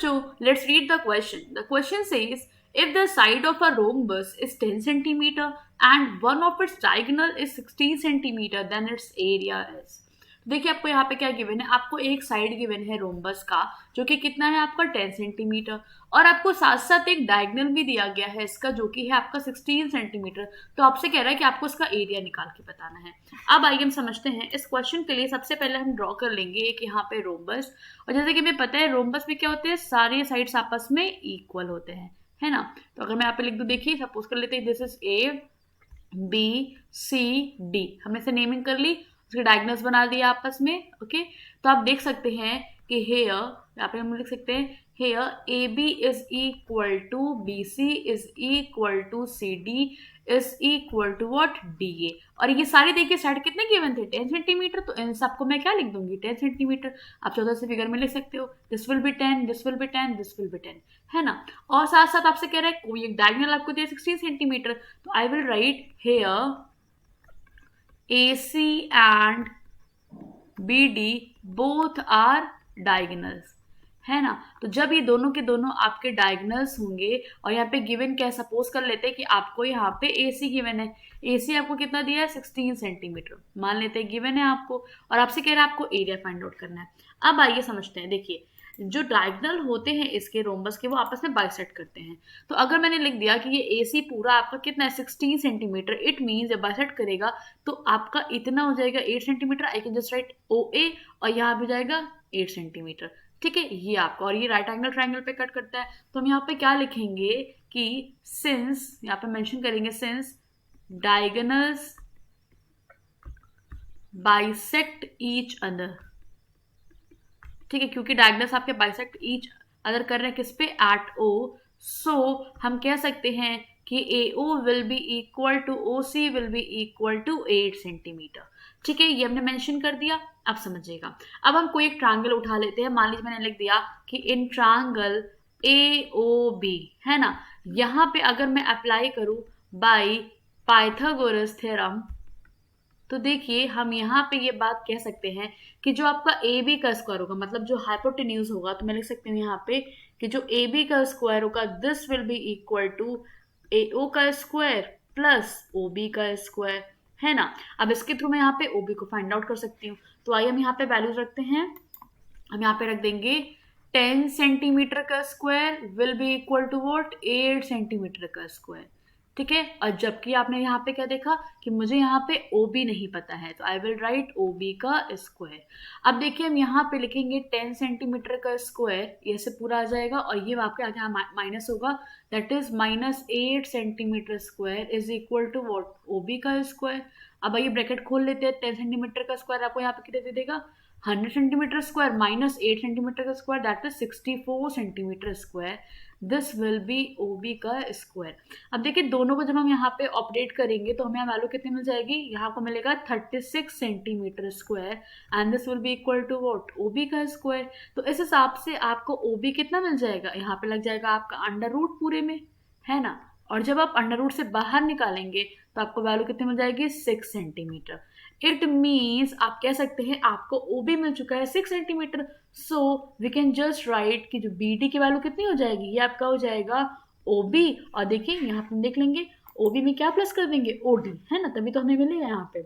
बच्चों, let's read the question. The question says, if the side of a rhombus is 10 centimeter and one of its diagonal is 16 centimeter, then its area is. देखिए आपको यहाँ पे क्या given है, आपको एक साइड गिवन है रोम्बस का जो कि कितना है आपका 10 सेंटीमीटर, और आपको साथ साथ एक डायगोनल भी दिया गया है इसका जो कि है आपका 16 सेंटीमीटर। तो आपसे कह रहा है कि आपको इसका एरिया निकाल के बताना है। अब आइए हम समझते हैं इस क्वेश्चन के लिए। सबसे पहले हम ड्रॉ कर लेंगे एक यहाँ पे रोम्बस, और जैसे कि हमें पता है रोम्बस में क्या होते हैं, सारे साइड्स आपस में इक्वल होते हैं, है ना। तो अगर मैं यहाँ पे लिख दूं, देखिए सपोज कर लेते हैं this is A B C D, हमने इसे नेमिंग कर ली, उसके डायगोनल्स बना दिया आपस में। ओके, तो आप देख सकते हैं कि हेयर, यहाँ पे हम लिख सकते हैं here A B is equal to B C is equal to C D is equal to what D A. और ये सारे देखिए साइड कितने गिवन थे 10 सेंटीमीटर, तो इन सबको मैं क्या लिख दूंगी 10 सेंटीमीटर। आप 14 से फिगर में लिख सकते हो, this will B 10, this will B 10, this will B 10, है ना। और साथ साथ आपसे कह रहा है कोई एक डायगोनल आपको दिया 16 सेंटीमीटर, तो I will write here AC and BD both are diagonals, है ना। तो जब ये दोनों के दोनों आपके डायगोनल्स होंगे, और यहाँ पे गिवन क्या है, सपोज कर लेते हैं कि आपको यहाँ पे AC गिवन है, AC आपको कितना दिया है 16 सेंटीमीटर मान लेते हैं गिवन है आपको, और आपसे कह रहा है आपको एरिया फाइंड आउट करना है। अब आइए समझते हैं, देखिए जो डायगोनल होते हैं इसके रोम्बस के वो आपस में बाइसेक्ट करते हैं। तो अगर मैंने लिख दिया कि ये AC पूरा आपका कितना है 16 सेंटीमीटर, इट मीन्स जब बाइसेक्ट करेगा तो आपका इतना हो जाएगा 8 centimetre. I can just right OA, और यहाँ भी जाएगा 8 सेंटीमीटर, ठीक है, ये आपका। और ये राइट एंगल ट्राइंगल पे कट करता है, तो हम यहाँ पे क्या लिखेंगे कि सिंस, यहाँ पे मेंशन करेंगे since diagonals bisect each other, ठीक है, क्योंकि डायगोनल्स आपके बाइसेक्ट ईच अदर कर रहे हैं किस पे, एट O, सो हम कह सकते हैं कि AO will be equal to OC will be equal to 8 centimetre, ठीक है, ये हमने मेंशन कर दिया। अब समझिएगा, अब हम कोई एक ट्रायंगल उठा लेते हैं। मान लीजिए मैंने लिख दिया कि इन ट्रायंगल AOB, है ना, यहाँ पे अगर मैं अप्लाई करूं बाय पाइथागोरस थ्योरम, तो देखिए हम यहाँ पे ये बात कह सकते हैं कि जो आपका ए बी का स्क्वायर होगा, मतलब जो हाइपोटेन्यूज होगा, तो मैं लिख सकती हूँ यहाँ पे कि जो ए बी का स्क्वायर होगा this will be equal to AO का स्क्वायर प्लस OB का स्क्वायर, है ना। अब इसके थ्रू मैं यहाँ पे OB को फाइंड आउट कर सकती हूँ। तो आइए हम यहाँ पे वैल्यूज रखते हैं, हम यहाँ पे रख देंगे 10 सेंटीमीटर का square will be equal to what 8 centimetre का स्क्वायर, ठीक है। और जबकि आपने यहाँ पे क्या देखा कि मुझे यहाँ पे OB नहीं पता है, तो आई विल राइट OB का स्क्वायर। अब देखिए हम यहाँ पे लिखेंगे 10 सेंटीमीटर का स्क्वायर, ये से पूरा आ जाएगा, और ये आपके आगे माइनस होगा, that is -8 centimetre square is equal to what OB का स्क्वायर। अब आइए ब्रैकेट खोल लेते हैं, 10 सेंटीमीटर का स्क्वायर आपको यहाँ पे कितने दे देगा 100 सेंटीमीटर स्क्वायर -8 सेंटीमीटर का square, that is 64 centimetre square, this will B OB का स्क्वायर। अब देखिए दोनों को जब हम यहाँ पे ऑपरेट करेंगे तो हमें वैल्यू कितनी मिल जाएगी, यहाँ को मिलेगा 36 centimetre square, and this will be equal to what OB का स्क्वायर। तो इस हिसाब से आपको OB कितना मिल जाएगा, यहाँ पे लग जाएगा आपका अंडर रूट पूरे में, है ना। और जब आप अंडर रूट से बाहर निकालेंगे तो आपको वैल्यू कितनी मिल जाएगी 6 सेंटीमीटर। इट मीन्स आप कह सकते हैं आपको OB मिल चुका है 6 centimetre, so we can just write कि जो BD की वैल्यू कितनी हो जाएगी, ये आपका हो जाएगा OB। और देखिए यहाँ पे देख लेंगे OB में क्या प्लस कर देंगे OD, है ना, तभी तो हमें मिलेगा यहाँ पे।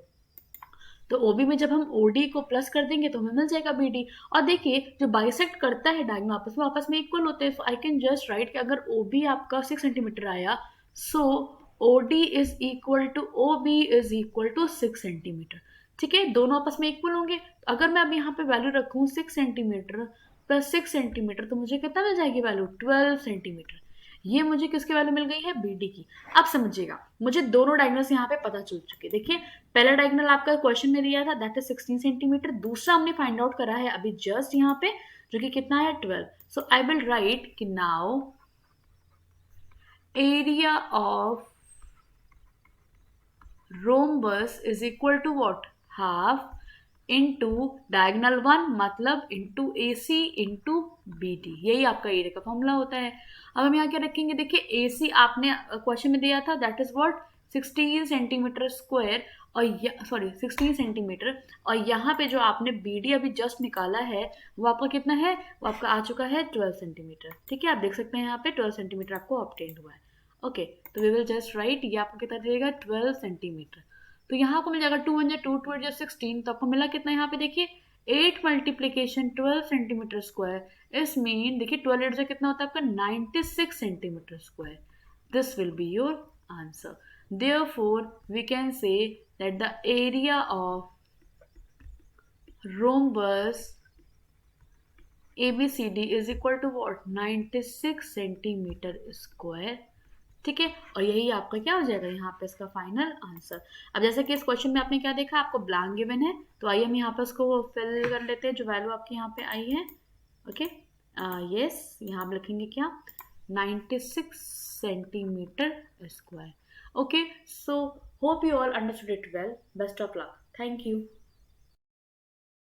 तो OB में जब हम OD को प्लस कर देंगे तो हमें मिल जाएगा BD। और देखिए जो बाइसेक्ट करता है डायगोनल आपस में इक्वल होते हैं, so I can just write कि अगर OB आपका 6 सेंटीमीटर आया, so OD is equal to OB is equal to 6 centimetre, ठीक है, दोनों आपस में इक्वल होंगे। तो अगर मैं अब यहाँ पे वैल्यू रखूँ 6 सेंटीमीटर प्लस 6 सेंटीमीटर, तो मुझे कितना मिल जाएगी वैल्यू 12 सेंटीमीटर। ये मुझे किसकी वैल्यू मिल गई है BD की। अब समझिएगा मुझे दोनों डायगोनल्स यहाँ पे पता चल चुके। देखिए पहला डायगोनल आपका क्वेश्चन में दिया था दैट इज 16 सेंटीमीटर, दूसरा हमने फाइंड आउट करा है अभी जस्ट यहाँ पे जो कि कितना है 12। सो आई विल राइट कि now area of rhombus is equal to what half into diagonal 1 मतलब into AC into BD, यही आपका एरिया का फॉर्मूला होता है। अब हम यहाँ क्या रखेंगे, देखिए AC आपने क्वेश्चन में दिया था that is what 16 centimetre square, और सॉरी 16 सेंटीमीटर, और यहाँ पे जो आपने बी डी अभी जस्ट निकाला है वो आपका कितना है, वो आपका आ चुका है 12 सेंटीमीटर। ठीक है, आप देख सकते हैं यहाँ पे 12 सेंटीमीटर आपको ऑब्टेन हुआ है। ओके, तो वी विल जस्ट राइट, ये आपको कितना देगा 12 सेंटीमीटर। तो यहाँ आपको मिल जाएगा 2 1 2 2 8 16, तो आपको मिला कितना यहाँ पे देखिए 8 मल्टीप्लीकेशन 12 सेंटीमीटर स्क्वायर। इस मीन देखिए 12 8 से कितना होता है आपका 96 centimetre square. This will be your answer. Therefore, we can say that the area of rhombus ABCD is equal to what? 96 centimetre square. ठीक है, और यही आपका क्या हो जाएगा यहाँ पे इसका फाइनल आंसर। अब जैसे कि इस क्वेश्चन में आपने क्या देखा, आपको ब्लैंक गिवन है, तो आइए हम यहाँ पे उसको फिल कर लेते हैं जो वैल्यू आपकी यहाँ पे आई है। ओके, यस, यहाँ आप लिखेंगे क्या 96 centimetre square. Okay, so hope you all understood it well. Best of luck. Thank you.